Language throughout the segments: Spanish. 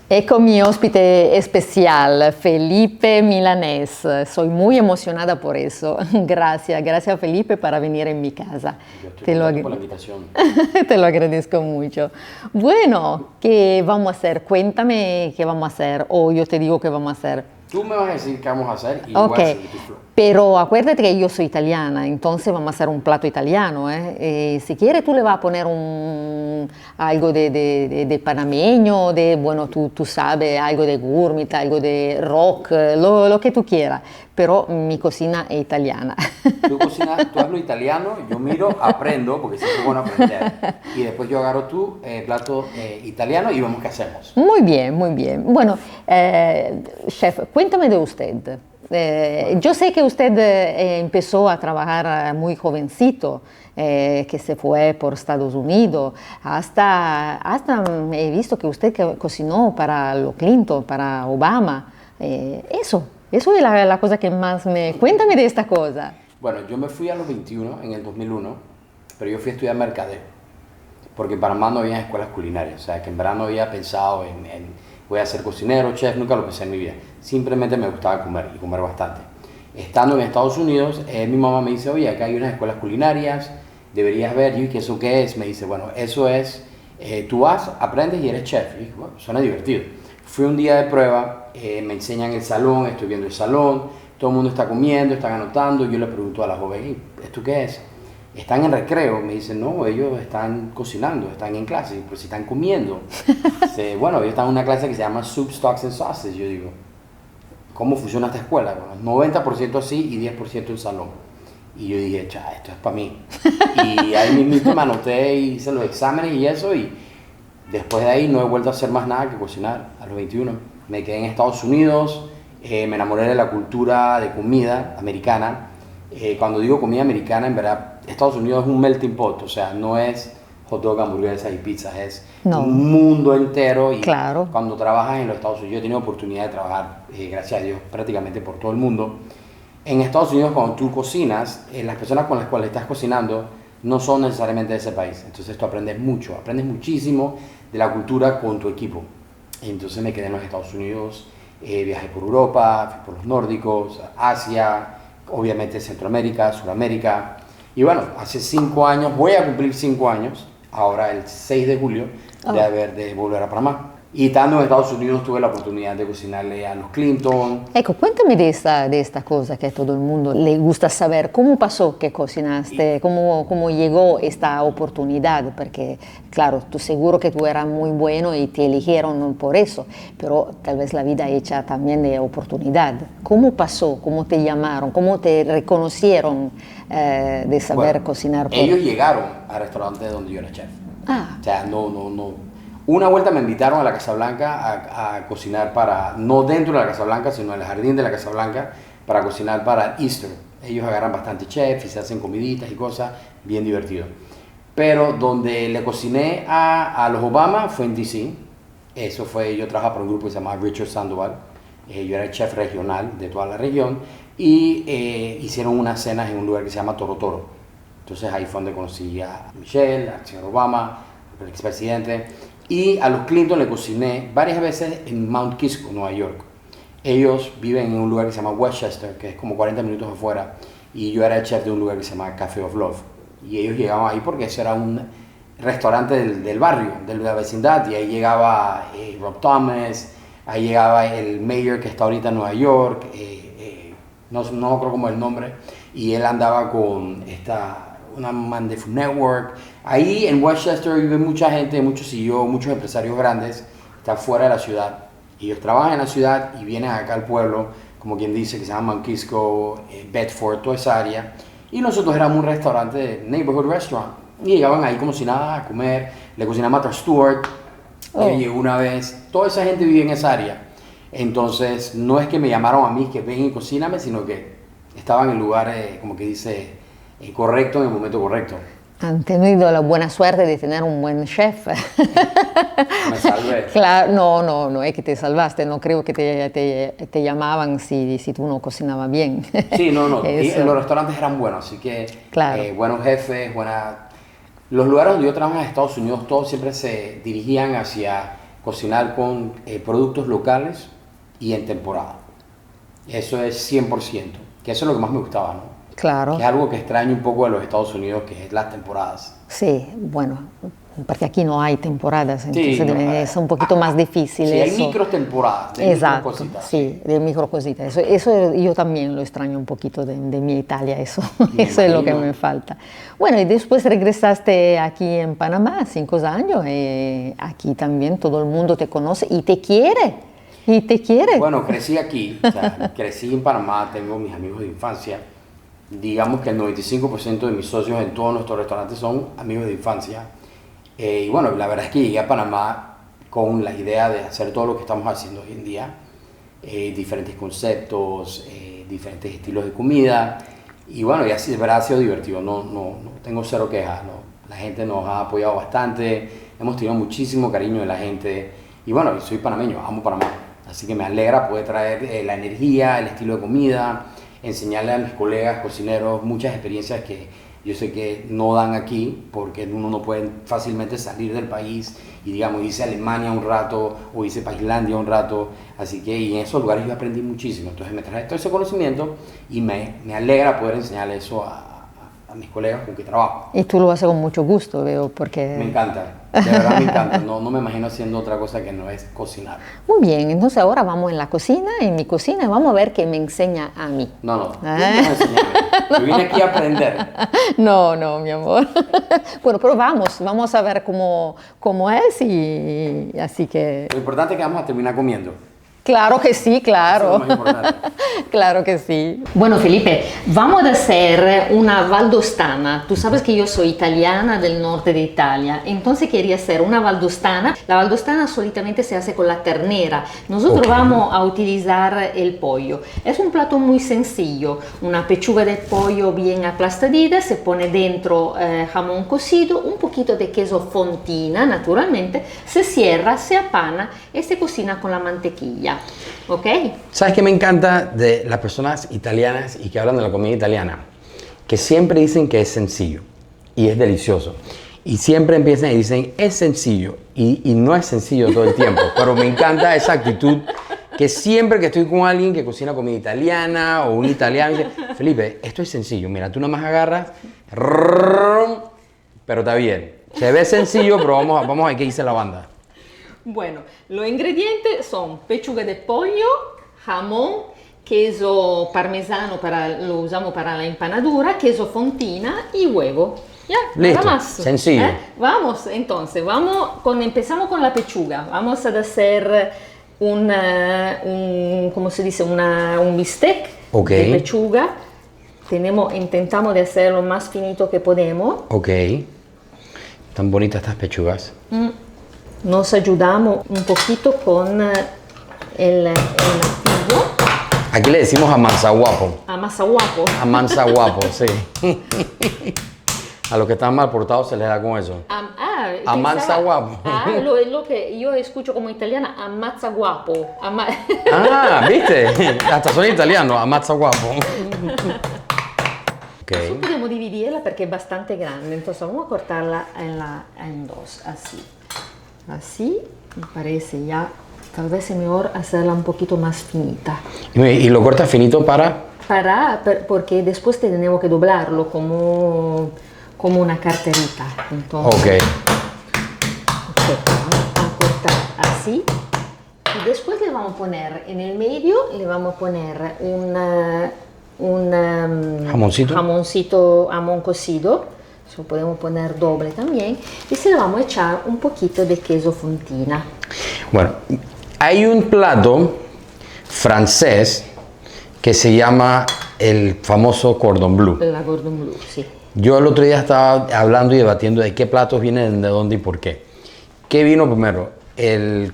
Ecco mi ospite especial, Felipe Milanés. Soy muy emocionada por eso. Gracias, gracias Felipe por venir en mi casa. Yo estoy Te lo, contento por la invitación. te lo agradezco mucho. Bueno, ¿qué vamos a hacer? Cuéntame qué vamos a hacer o yo te digo qué vamos a hacer. Tú me vas a decir qué vamos a hacer y yo Ok, voy a seguir tu flow. pero acuérdate que yo soy italiana, entonces vamos a hacer un plato italiano. Si quieres, tú le vas a poner algo de panameño, bueno, tú sabes, algo de gourmet, algo de rock, lo que tú quieras, pero mi cocina es italiana. Tú cocinas, tú hablas italiano, yo miro, aprendo, porque siempre es bueno aprender. Y después yo agarro tu plato italiano y vemos qué hacemos. Muy bien, muy bien. Bueno, chef, cuéntame de usted. Yo sé que usted empezó a trabajar muy jovencito, que se fue por Estados Unidos, hasta he visto que usted cocinó para los Clinton, para Obama. Eso es la cosa que más me... Cuéntame de esta cosa. Bueno, yo me fui a los 21 en el 2001, pero yo fui a estudiar mercadeo, porque en Panamá no había escuelas culinarias, o sea, que en verdad no había pensado en voy a ser cocinero, chef, nunca lo pensé en mi vida. Simplemente me gustaba comer y comer bastante. Estando en Estados Unidos, mi mamá me dice, oye, acá hay unas escuelas culinarias, deberías ver. Y yo, ¿qué eso qué es? Me dice, bueno, eso es, tú vas, aprendes y eres chef. Y dije, bueno, suena divertido. Fui un día de prueba, me enseñan el salón, estoy viendo el salón, todo el mundo está comiendo, están anotando. Yo le pregunto a la joven, ¿esto qué es? Están en recreo, me dicen, no, ellos están cocinando, están en clase, pero si están comiendo. Dice, bueno, ellos están en una clase que se llama Soup, Stocks and Sauces. Yo digo, ¿cómo funciona esta escuela? Bueno, 90% así y 10% en salón. Y yo dije, cha, esto es para mí. Y ahí mismo me anoté y hice los exámenes y eso, y después de ahí no he vuelto a hacer más nada que cocinar a los 21. Me quedé en Estados Unidos, me enamoré de la cultura de comida americana. Cuando digo comida americana, en verdad, Estados Unidos es un melting pot, o sea, no es hot dog, hamburguesas y pizzas, es No. un mundo entero. Y Claro. cuando trabajas en los Estados Unidos, yo he tenido oportunidad de trabajar, gracias a Dios, prácticamente por todo el mundo. En Estados Unidos, cuando tú cocinas, las personas con las cuales estás cocinando no son necesariamente de ese país, entonces tú aprendes mucho, aprendes muchísimo de la cultura con tu equipo. Y entonces me quedé en los Estados Unidos, viajé por Europa, fui por los nórdicos, Asia, obviamente Centroamérica, Sudamérica. Y bueno, hace 5 años, voy a cumplir 5 años, ahora el 6 de julio, de volver a Panamá. Y estando en Estados Unidos tuve la oportunidad de cocinarle a los Clinton. Ecco, cuéntame de esta cosa que a todo el mundo le gusta saber. ¿Cómo pasó que cocinaste? ¿Cómo llegó esta oportunidad? Porque, claro, tú seguro que tú eras muy bueno y te eligieron por eso, pero tal vez la vida hecha también de oportunidad. ¿Cómo pasó? ¿Cómo te llamaron? ¿Cómo te reconocieron de saber cocinar? Ellos llegaron al restaurante donde yo era chef. Ah. O sea, no. Una vuelta me invitaron a la Casa Blanca a cocinar no dentro de la Casa Blanca, sino en el jardín de la Casa Blanca, para cocinar para Easter. Ellos agarran bastante chef y se hacen comiditas y cosas, bien divertido. Pero donde le cociné a los Obama fue en DC. Eso fue, yo trabajaba para un grupo que se llamaba Richard Sandoval. Yo era el chef regional de toda la región y hicieron unas cenas en un lugar que se llama Toro Toro. Entonces ahí fue donde conocí a Michelle, al señor Obama, al expresidente. Y a los Clinton le cociné varias veces en Mount Kisco, Nueva York. Ellos viven en un lugar que se llama Westchester, que es como 40 minutos afuera, y yo era el chef de un lugar que se llama Café of Love. Y ellos llegaban ahí porque ese era un restaurante del barrio, de la vecindad, y ahí llegaba Rob Thomas, ahí llegaba el mayor que está ahorita en Nueva York, no creo cómo es el nombre, y él andaba con una man de Food Network. Ahí en Westchester vive mucha gente, muchos CEOs, muchos empresarios grandes, están fuera de la ciudad. Ellos trabajan en la ciudad y vienen acá al pueblo, como quien dice, que se llama Mount Kisco, Bedford, toda esa área. Y nosotros éramos un restaurante de neighborhood restaurant. Y llegaban ahí como si nada a comer, le cocinamos a Martha Stewart, llegó una vez, toda esa gente vive en esa área. Entonces, no es que me llamaron a mí que ven y cocíname, sino que estaban en el lugar, como que dice, correcto en el momento correcto. Han tenido la buena suerte de tener un buen chef. Me salvé. Claro, no es que te salvaste, no creo que te llamaban si tú no cocinabas bien. Sí, no. Y los restaurantes eran buenos, así que claro. Buenos jefes, Los lugares donde yo trabajaba en Estados Unidos, todos siempre se dirigían hacia cocinar con productos locales y en temporada. Eso es 100%, que eso es lo que más me gustaba, ¿no? Claro. Que es algo que extraño un poco de los Estados Unidos, que es las temporadas. Sí, bueno, porque aquí no hay temporadas, entonces Sí, no, es un poquito más difícil sí, hay eso. micro temporadas, de micro Exacto, cositas. sí, de micro cositas. Eso yo también lo extraño un poquito de mi Italia, eso, Me eso es lo que imagino. me falta. Bueno, y después regresaste aquí en Panamá, 5 años, y aquí también todo el mundo te conoce y te quiere. Y te quiere. Bueno, crecí aquí, o sea, crecí en Panamá, tengo mis amigos de infancia. Digamos que el 95% de mis socios en todos nuestros restaurantes son amigos de infancia. Y bueno, la verdad es que llegué a Panamá con la idea de hacer todo lo que estamos haciendo hoy en día. Diferentes conceptos, diferentes estilos de comida. Y bueno, y así de verdad ha sido divertido, no tengo cero quejas. ¿No? La gente nos ha apoyado bastante, hemos tenido muchísimo cariño de la gente. Y bueno, soy panameño, amo Panamá. Así que me alegra poder traer la energía, el estilo de comida, enseñarle a mis colegas cocineros muchas experiencias que yo sé que no dan aquí, porque uno no puede fácilmente salir del país y, digamos, irse a Alemania un rato o irse para Islandia un rato. Así que y en esos lugares yo aprendí muchísimo. Entonces me traje todo ese conocimiento y me alegra poder enseñarle eso a mis colegas con que trabajo. Y tú lo haces con mucho gusto, veo, porque... Me encanta, de verdad me encanta. No me imagino haciendo otra cosa que no es cocinar. Muy bien, entonces ahora vamos en la cocina, en mi cocina, y vamos a ver qué me enseña a mí. No vas a enseñarme. Yo vine aquí a aprender. No, mi amor. Bueno, pero vamos a ver cómo es y así que... Lo importante es que vamos a terminar comiendo. Claro que sí, claro. Eso es lo más importante. Claro que sí. Bueno, Felipe, vamos a hacer una valdostana. Tú sabes que yo soy italiana del norte de Italia, entonces quería hacer una valdostana. La valdostana solitamente se hace con la ternera. Nosotros vamos a utilizar el pollo. Es un plato muy sencillo. Una pechuga de pollo bien aplastadita, se pone dentro jamón cocido, un poquito de queso fontina, naturalmente, se cierra, se apana y se cocina con la mantequilla. ¿Ok? ¿Sabes qué me encanta de las personas italianas y que hablan de la comida italiana? Que siempre dicen que es sencillo y es delicioso. Y siempre empiezan y dicen, es sencillo. Y no es sencillo todo el tiempo. Pero me encanta esa actitud que siempre que estoy con alguien que cocina comida italiana o un italiano, dice, Felipe, esto es sencillo. Mira, tú nada más agarras, pero está bien. Se ve sencillo, pero vamos a ver qué dice la banda. Bueno, los ingredientes son pechuga de pollo, jamón, queso parmesano lo usamos para la empanadura, queso fontina y huevo. Ya, listo, nada más. sencillo. Vamos, entonces, empezamos con la pechuga. Vamos a hacer ¿cómo se dice? Un bistec de pechuga. Intentamos de hacerlo más finito que podemos. Ok. Tan bonitas estas pechugas. Nos ayudamos un poquito con el nativo. Aquí le decimos amanzaguapo. Amasaguapo. Amanzaguapo, sí. A los que están mal portados se les da con eso. Amanzaguapo. Lo que yo escucho como italiana, ammazzaguapo. ¿Viste? Hasta son italianos, amanzaguapo. Okay. Eso podemos dividirla porque es bastante grande, entonces vamos a cortarla en dos, así. Así, me parece ya, tal vez es mejor hacerla un poquito más finita. ¿Y lo cortas finito para? Porque después tenemos que doblarlo como una carterita. Entonces, vamos a cortar así. Y después le vamos a poner en el medio, le vamos a poner un jamón cocido. Lo podemos poner doble también y se le vamos a echar un poquito de queso fontina. Bueno, hay un plato francés que se llama el famoso cordon bleu. La cordon bleu, sí. Yo el otro día estaba hablando y debatiendo de qué platos vienen de dónde y por qué. ¿Qué vino primero?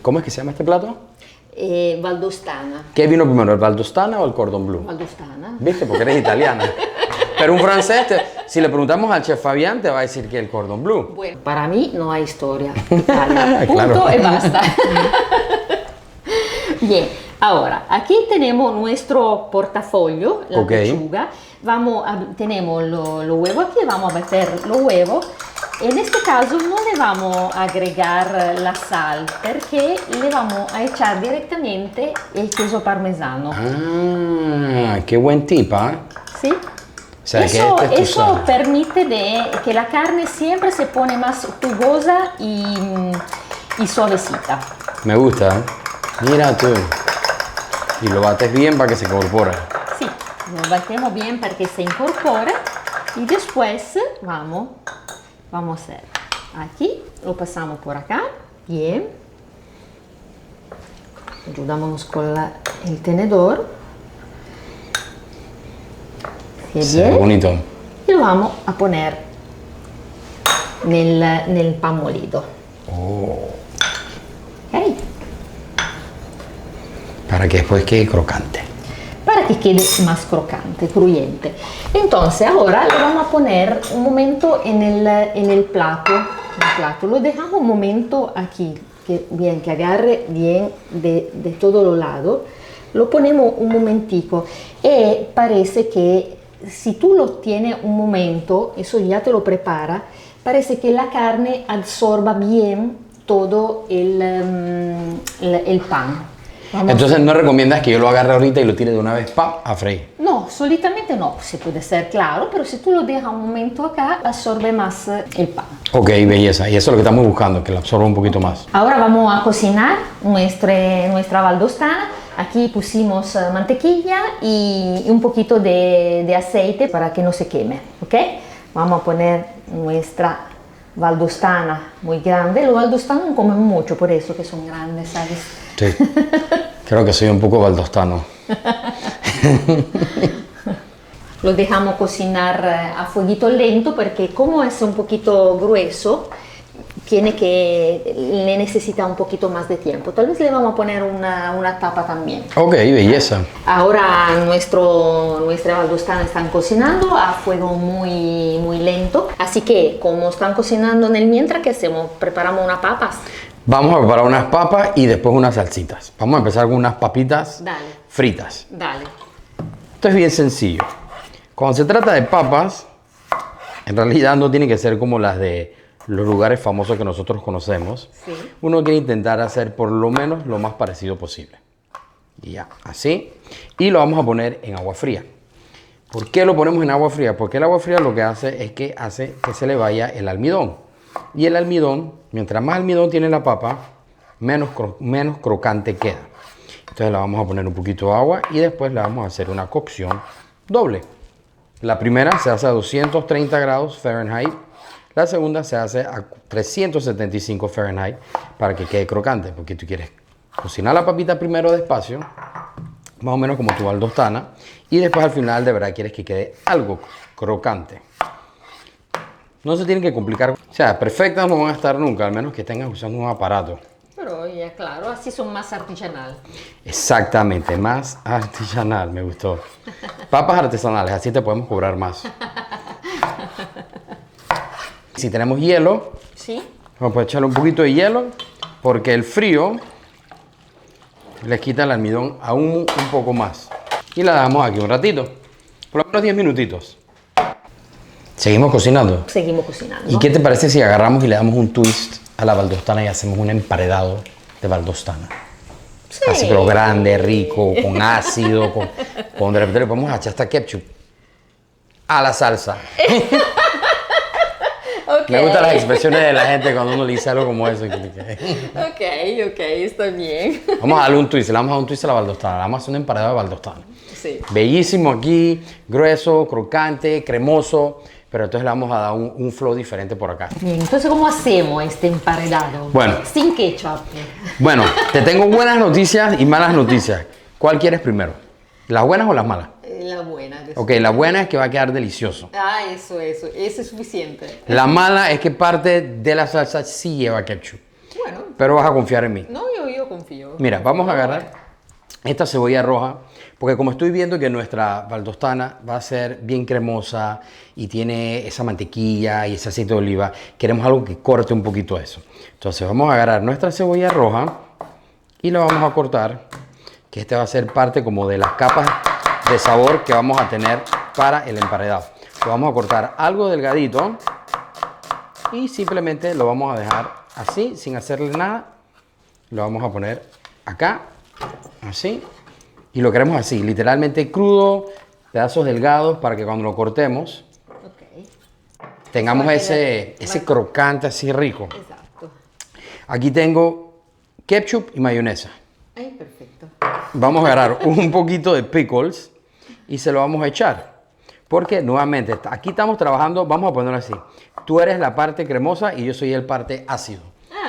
¿Cómo es que se llama este plato? Valdostana. ¿Qué vino primero, el valdostana o el cordon bleu? Valdostana. ¿Viste? Porque eres italiana. Pero un francés, si le preguntamos al chef Fabián, te va a decir que el cordon bleu. Bueno, para mí no hay historia. Italia. Punto Claro. y basta. Bien, ahora, aquí tenemos nuestro portafolio, la pechuga. Tenemos los huevos aquí, vamos a bater los huevos En este caso no le vamos a agregar la sal porque le vamos a echar directamente el queso parmesano. Ah, qué buen tip, ¿ah? ¿Sí? O sea, eso que este es tu eso sal. permite que la carne siempre se pone más jugosa y suavecita. Me gusta, ¿eh? Mira tú. Y lo bates bien para que se incorpore. Sí, lo batemos bien para que se incorpore y después vamos a hacer aquí, lo pasamos por acá, bien. Ayudámonos con el tenedor. Se ve Bien. bonito. Y lo vamos a poner nel pan molido. Oh. Ok. Para que después quede crocante. Para que quede más crocante, crujiente. Entonces ahora lo vamos a poner un momento en el plato. Lo dejamos un momento aquí, que agarre bien de todos los lados. Lo ponemos un momentico y parece que si tú lo tienes un momento, eso ya te lo prepara, parece que la carne absorba bien todo el pan. Entonces no recomiendas que yo lo agarre ahorita y lo tire de una vez a freír. No, solitamente no, se puede ser claro, pero si tú lo dejas un momento acá, absorbe más el pan. Ok, belleza. Y eso es lo que estamos buscando, que lo absorba un poquito más. Ahora vamos a cocinar nuestra valdostana. Aquí pusimos mantequilla y un poquito de aceite para que no se queme, ¿ok? Vamos a poner nuestra valdostana muy grande. Los valdostanos no comen mucho, por eso que son grandes, ¿sabes? Sí. Creo que soy un poco valdostano. Lo dejamos cocinar a fueguito lento porque como es un poquito grueso, le necesita un poquito más de tiempo. Tal vez le vamos a poner una tapa también. Ok, belleza. Ahora nuestra valdostana están cocinando a fuego muy, muy lento. Así que como están cocinando en el mientras, ¿qué hacemos? Preparamos unas papas. Vamos a preparar unas papas y después unas salsitas. Vamos a empezar con unas papitas fritas. Dale. Esto es bien sencillo. Cuando se trata de papas, en realidad no tiene que ser como las de los lugares famosos que nosotros conocemos. Sí. Uno quiere intentar hacer por lo menos lo más parecido posible. Y ya, así. Y lo vamos a poner en agua fría. ¿Por qué lo ponemos en agua fría? Porque el agua fría lo que hace es que hace que se le vaya el almidón. Y el almidón, mientras más almidón tiene la papa, menos crocante queda. Entonces le vamos a poner un poquito de agua y después le vamos a hacer una cocción doble. La primera se hace a 230 grados Fahrenheit. La segunda se hace a 375 Fahrenheit para que quede crocante, porque tú quieres cocinar la papita primero despacio, más o menos como tu valdostana, y después al final de verdad quieres que quede algo crocante. No se tienen que complicar, o sea, perfectas no van a estar nunca, al menos que tengas usando un aparato. Pero ya claro, así son más artesanal. Exactamente, más artesanal, me gustó. Papas artesanales, así te podemos cobrar más. Si tenemos hielo, ¿Sí? vamos a echarle un poquito de hielo, porque el frío le quita el almidón aún un poco más. Y la dejamos aquí un ratito, por lo menos 10 minutitos. Seguimos cocinando. Seguimos cocinando. ¿Y qué te parece si agarramos y le damos un twist a la valdostana y hacemos un emparedado de valdostana? Sí. Así, pero grande, rico, con ácido, con de repente le podemos echar hasta ketchup a la salsa. Okay. Me gustan las expresiones de la gente cuando uno le dice algo como eso. Ok, está bien. Vamos a darle un twist, le vamos a dar un twist a la valdostana. Le vamos a hacer un emparedado de valdostana. Sí. Bellísimo aquí, grueso, crocante, cremoso. Pero entonces le vamos a dar un flow diferente por acá. Bien, entonces ¿cómo hacemos este emparedado? Bueno. Sin ketchup. Bueno, te tengo buenas noticias y malas noticias. ¿Cuál quieres primero? ¿Las buenas o las malas? La buena. Ok, la buena es que va a quedar delicioso. Ah, eso es suficiente. La mala es que parte de la salsa sí lleva ketchup. Bueno. Pero vas a confiar en mí. No, yo confío. Mira, vamos a agarrar esta cebolla roja, porque como estoy viendo que nuestra valdostana va a ser bien cremosa y tiene esa mantequilla y ese aceite de oliva, queremos algo que corte un poquito eso. Entonces vamos a agarrar nuestra cebolla roja y la vamos a cortar, que este va a ser parte como de las capas de sabor que vamos a tener para el emparedado. Lo vamos a cortar algo delgadito Y simplemente lo vamos a dejar así, sin hacerle nada. Lo vamos a poner acá, así. Y lo queremos así, literalmente crudo, pedazos delgados, para que cuando lo cortemos, tengamos ese crocante así rico. Exacto. Aquí tengo ketchup y mayonesa. Ay, perfecto. Vamos a agarrar un poquito de pickles y se lo vamos a echar. Porque nuevamente, aquí estamos trabajando, vamos a ponerlo así. Tú eres la parte cremosa y yo soy el parte ácido.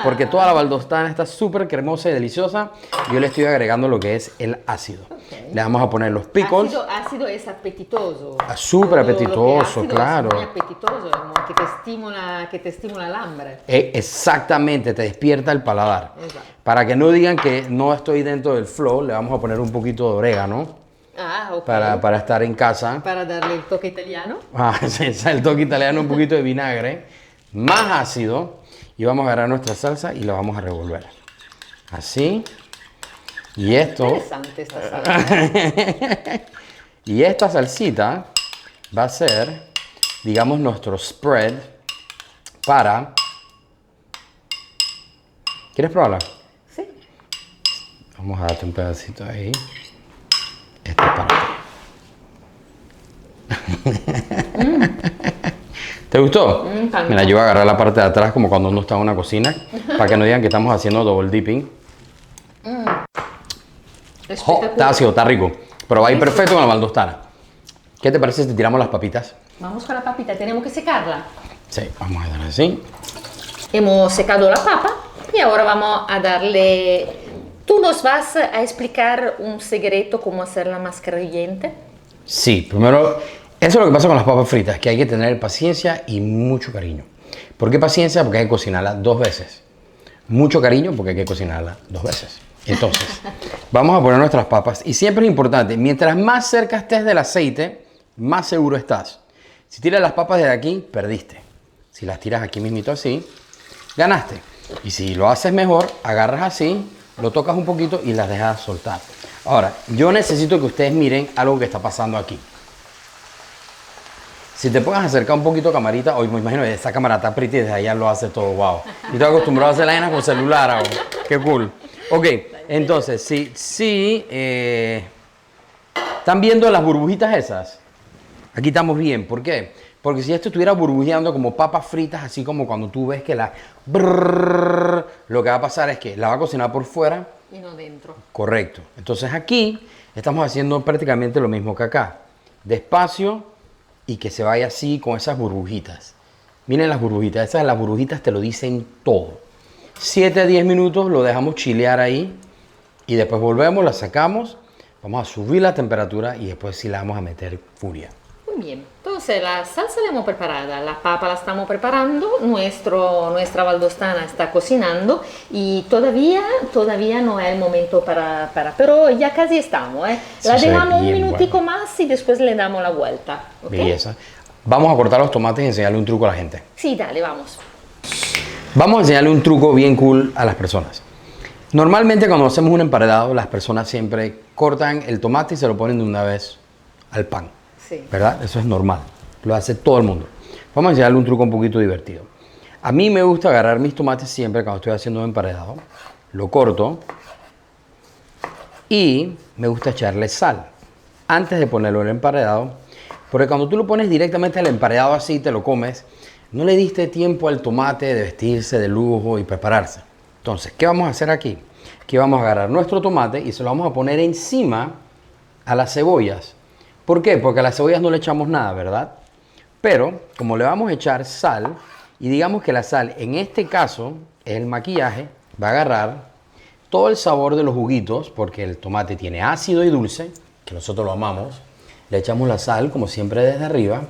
Porque toda la valdostana está súper cremosa y deliciosa. Yo le estoy agregando lo que es el ácido. Okay. Le vamos a poner los pickles. Ácido es apetitoso. Súper apetitoso, claro. Es muy apetitoso, que te estimula el hambre. Exactamente, te despierta el paladar. Exacto. Para que no digan que no estoy dentro del flow, le vamos a poner un poquito de orégano. Okay. Para estar en casa. Para darle el toque italiano. Sí, el toque italiano, un poquito de vinagre. Más ácido. Y vamos a agarrar nuestra salsa y la vamos a revolver. Así. Y esto... Interesante esta salsa. Y esta salsita va a ser, digamos, nuestro spread para... ¿Quieres probarla? Sí. Vamos a darte un pedacito ahí. Esta es para ti. ¿Te gustó? Mira, yo voy a agarrar la parte de atrás como cuando uno está en una cocina, para que no digan que estamos haciendo double dipping. Está ácido, está rico, pero va a ir perfecto con la valdostana. ¿Qué te parece si tiramos las papitas? Vamos con la papita, tenemos que secarla. Sí, vamos a darle así. Hemos secado la papa y ahora vamos a darle... ¿Tú nos vas a explicar un secreto cómo hacerla más crujiente? Sí, primero, eso es lo que pasa con las papas fritas, que hay que tener paciencia y mucho cariño. ¿Por qué paciencia? Porque hay que cocinarla 2 veces. Mucho cariño porque hay que cocinarla 2 veces. Entonces, vamos a poner nuestras papas y siempre es importante, mientras más cerca estés del aceite, más seguro estás. Si tiras las papas desde aquí, perdiste. Si las tiras aquí mismito así, ganaste. Y si lo haces mejor, agarras así, lo tocas un poquito y las dejas soltar. Ahora, yo necesito que ustedes miren algo que está pasando aquí. Si te puedes acercar un poquito camarita, hoy me imagino que esta cámara está pretty y desde allá lo hace todo, wow. Y estoy acostumbrado a hacer la con celular ahora. Qué cool. Ok, entonces, sí, ¿están viendo las burbujitas esas? Aquí estamos bien, ¿por qué? Porque si esto estuviera burbujeando como papas fritas, así como cuando tú ves que lo que va a pasar es que la va a cocinar por fuera. Y no dentro. Correcto. Entonces aquí estamos haciendo prácticamente lo mismo que acá. Despacio y que se vaya así con esas burbujitas. Miren las burbujitas, las burbujitas te lo dicen todo. 7 a 10 minutos lo dejamos chilear ahí y después volvemos, la sacamos, vamos a subir la temperatura y después sí la vamos a meter furia. Muy bien, entonces la salsa la hemos preparada, la papa la estamos preparando, nuestra valdostana está cocinando y todavía no es el momento para pero ya casi estamos, ¿eh? La dejamos un minutico más y después le damos la vuelta. ¿Okay? Belleza. Vamos a cortar los tomates y enseñarle un truco a la gente. Sí, dale, vamos. Vamos a enseñarle un truco bien cool a las personas. Normalmente cuando hacemos un emparedado, las personas siempre cortan el tomate y se lo ponen de una vez al pan. Sí. ¿Verdad? Eso es normal. Lo hace todo el mundo. Vamos a enseñarle un truco un poquito divertido. A mí me gusta agarrar mis tomates siempre cuando estoy haciendo un emparedado. Lo corto y me gusta echarle sal antes de ponerlo en el emparedado. Porque cuando tú lo pones directamente al emparedado así, te lo comes, no le diste tiempo al tomate de vestirse de lujo y prepararse. Entonces, ¿qué vamos a hacer aquí? Aquí vamos a agarrar nuestro tomate y se lo vamos a poner encima a las cebollas. ¿Por qué? Porque a las cebollas no le echamos nada, ¿verdad? Pero, como le vamos a echar sal, y digamos que la sal, en este caso, es el maquillaje, va a agarrar todo el sabor de los juguitos, porque el tomate tiene ácido y dulce, que nosotros lo amamos. Le echamos la sal, como siempre, desde arriba.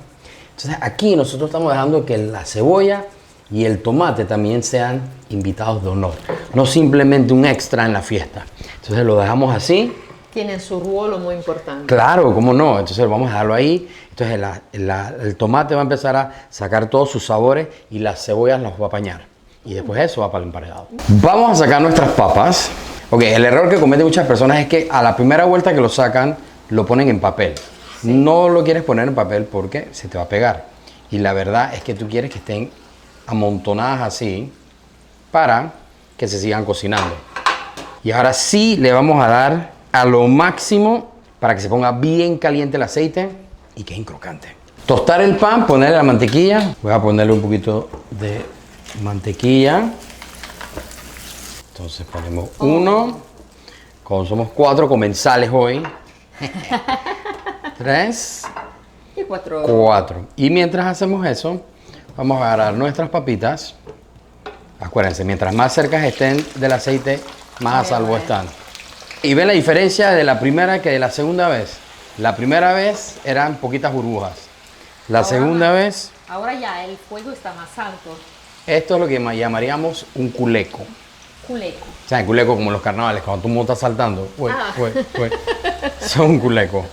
Entonces, aquí nosotros estamos dejando que la cebolla y el tomate también sean invitados de honor, no simplemente un extra en la fiesta. Entonces, lo dejamos así. Tienen su rol muy importante. Claro, cómo no. Entonces vamos a dejarlo ahí. Entonces el tomate va a empezar a sacar todos sus sabores y las cebollas las va a apañar. Y después eso va para el emparedado. Vamos a sacar nuestras papas. Ok, el error que cometen muchas personas es que a la primera vuelta que lo sacan, lo ponen en papel. Sí. No lo quieres poner en papel porque se te va a pegar. Y la verdad es que tú quieres que estén amontonadas así para que se sigan cocinando. Y ahora sí le vamos a dar a lo máximo para que se ponga bien caliente el aceite y quede crocante. Tostar el pan, ponerle la mantequilla. Voy a ponerle un poquito de mantequilla. Entonces ponemos uno. Como somos 4 comensales hoy. 3. Y 4. 4. Y mientras hacemos eso, vamos a agarrar nuestras papitas. Acuérdense, mientras más cerca estén del aceite, más a salvo están. Y ven la diferencia de la primera que de la segunda vez. La primera vez eran poquitas burbujas. La segunda vez... Ahora ya el fuego está más alto. Esto es lo que llamaríamos un culeco. Culeco. O sea, el culeco como en los carnavales, cuando tú montas saltando. Son un culeco.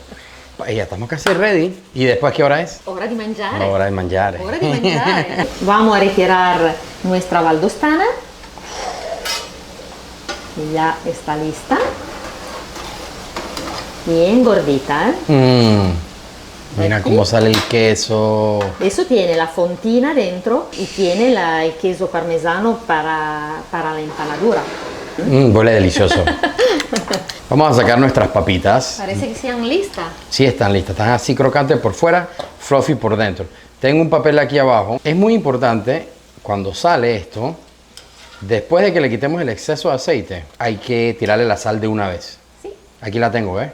Y ya estamos casi ready. ¿Y después qué hora es? Hora de mangiare. Hora de mangiare. Hora de mangiare. Vamos a retirar nuestra valdostana. Ya está lista. Bien gordita. Mira Aquí. cómo sale el queso. Eso tiene la fontina dentro y tiene el queso parmesano para la empanadura. Huele delicioso. Vamos a sacar nuestras papitas. Parece que sean listas. Sí, están listas. Están así crocantes por fuera, fluffy por dentro. Tengo un papel aquí abajo. Es muy importante cuando sale esto, después de que le quitemos el exceso de aceite, hay que tirarle la sal de una vez. Sí. Aquí la tengo, ¿ves?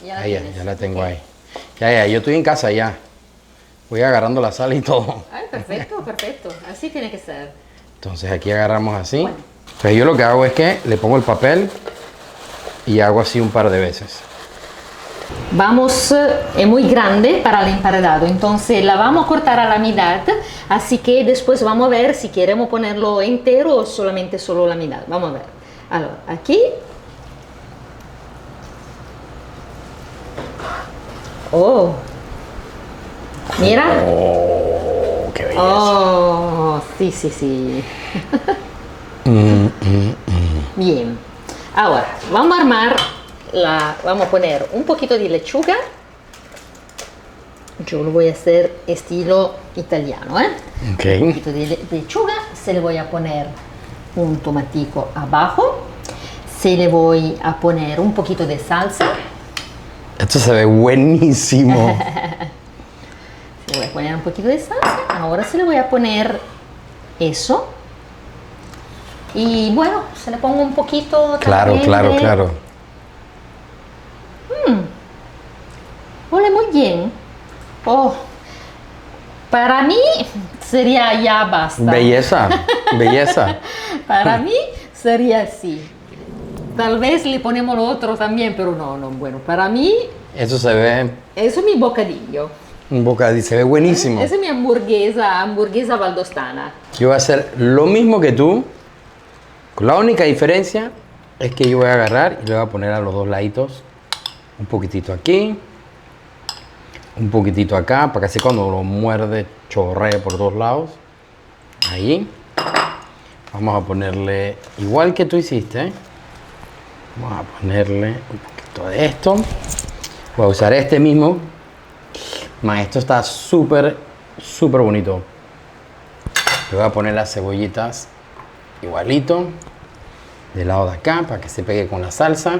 Ya la Ahí, tienes. ya la tengo ahí. Ya, yo estoy en casa ya. Voy agarrando la sal y todo. Ay, perfecto, perfecto. Así tiene que ser. Entonces aquí agarramos así. Bueno. Entonces yo lo que hago es que le pongo el papel y hago así un par de veces. Vamos, es muy grande para el emparedado, entonces la vamos a cortar a la mitad, así que después vamos a ver si queremos ponerlo entero o solamente solo la mitad. Vamos a ver. Allora, aquí. Oh, mira. Oh, qué belleza. Oh, sí, sí, sí. Bien. Ahora, vamos a armar vamos a poner un poquito de lechuga. Yo lo voy a hacer estilo italiano, ¿eh? Ok. Un poquito de lechuga, se le voy a poner un tomatico abajo, se le voy a poner un poquito de salsa. Esto se ve buenísimo. Se le voy a poner un poquito de salsa. Ahora se le voy a poner eso. Y bueno, se le pongo un poquito Claro, también claro, de- claro. Huele muy bien. Oh, para mí sería ya basta. Belleza, belleza. Para mí sería así. Tal vez le ponemos lo otro también, pero no, bueno, para mí Eso se ve eso es mi bocadillo. un bocadillo, se ve buenísimo. Esa es mi hamburguesa valdostana. Yo voy a hacer lo mismo que tú. La única diferencia es que yo voy a agarrar y le voy a poner a los dos laditos un poquitito aquí, un poquitito acá, para que así cuando lo muerde chorree por todos lados. Ahí. Vamos a ponerle, igual que tú hiciste, vamos a ponerle un poquito de esto. Voy a usar este mismo. Esto está súper, súper bonito. Le voy a poner las cebollitas igualito del lado de acá para que se pegue con la salsa.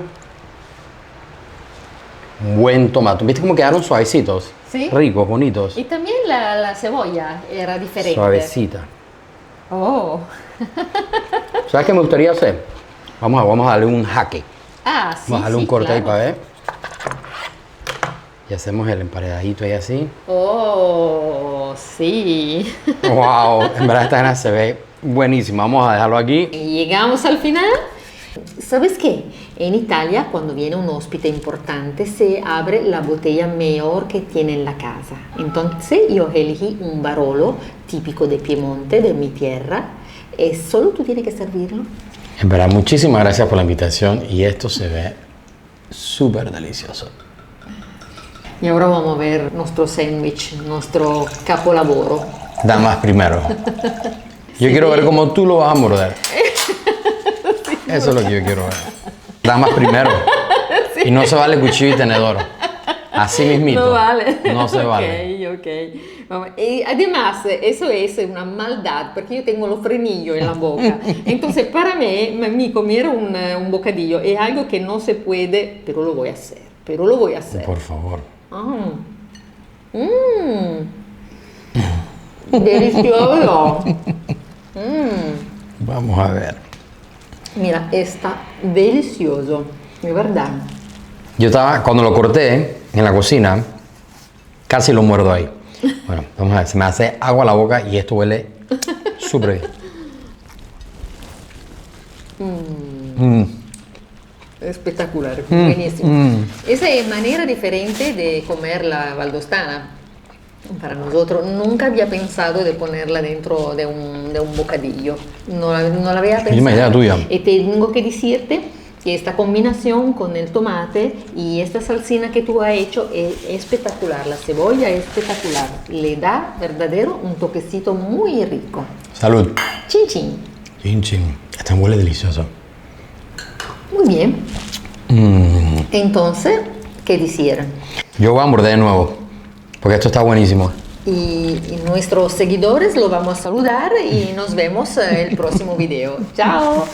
Un buen tomate. ¿Viste cómo quedaron suavecitos? Sí. Ricos, bonitos. Y también la cebolla era diferente. Suavecita. Oh. ¿Sabes qué me gustaría hacer? Vamos a darle un jaque. Ah, sí. Vamos a darle un sí, corte ahí claro. para ver. Y hacemos el emparedadito ahí así. Oh, sí. ¡Wow! En verdad esta gana se ve buenísima. Vamos a dejarlo aquí. Y llegamos al final. ¿Sabes qué? En Italia, cuando viene un hóspede importante, se abre la botella mejor que tiene en la casa. Entonces yo elegí un Barolo típico de Piemonte, de mi tierra, y solo tú tienes que servirlo. En verdad, muchísimas gracias por la invitación. Y esto se ve súper delicioso. Y ahora vamos a ver nuestro sándwich, nuestro capolavoro. Damas primero. Yo quiero ver cómo tú lo vas a morder. Eso es lo que yo quiero ver. Damas primero. Y no se vale cuchillo y tenedor. Así mismito. No vale. No se vale. Ok, ok. Y además, eso es una maldad, porque yo tengo los frenillos en la boca. Entonces, para mí comer un bocadillo es algo que no se puede, pero lo voy a hacer. Pero lo voy a hacer. Por favor. Delicioso. Vamos a ver. Mira, está delicioso, de verdad. Yo estaba, cuando lo corté en la cocina, casi lo muerdo ahí. Bueno, vamos a ver, se me hace agua a la boca y esto huele súper bien. Espectacular, buenísimo. Esa es manera diferente de comer la valdostana. Para nosotros nunca había pensado de ponerla dentro de un bocadillo. No la había pensado. Es una idea tuya. Y tengo que decirte que esta combinación con el tomate y esta salsina que tú has hecho es espectacular. La cebolla es espectacular. Le da verdadero un toquecito muy rico. Salud. Chin chin. Chin chin. Esta huele delicioso. Muy bien. Entonces, ¿qué hicieron? Yo voy a morder de nuevo, porque esto está buenísimo. Y nuestros seguidores lo vamos a saludar y nos vemos en el próximo video. Chao.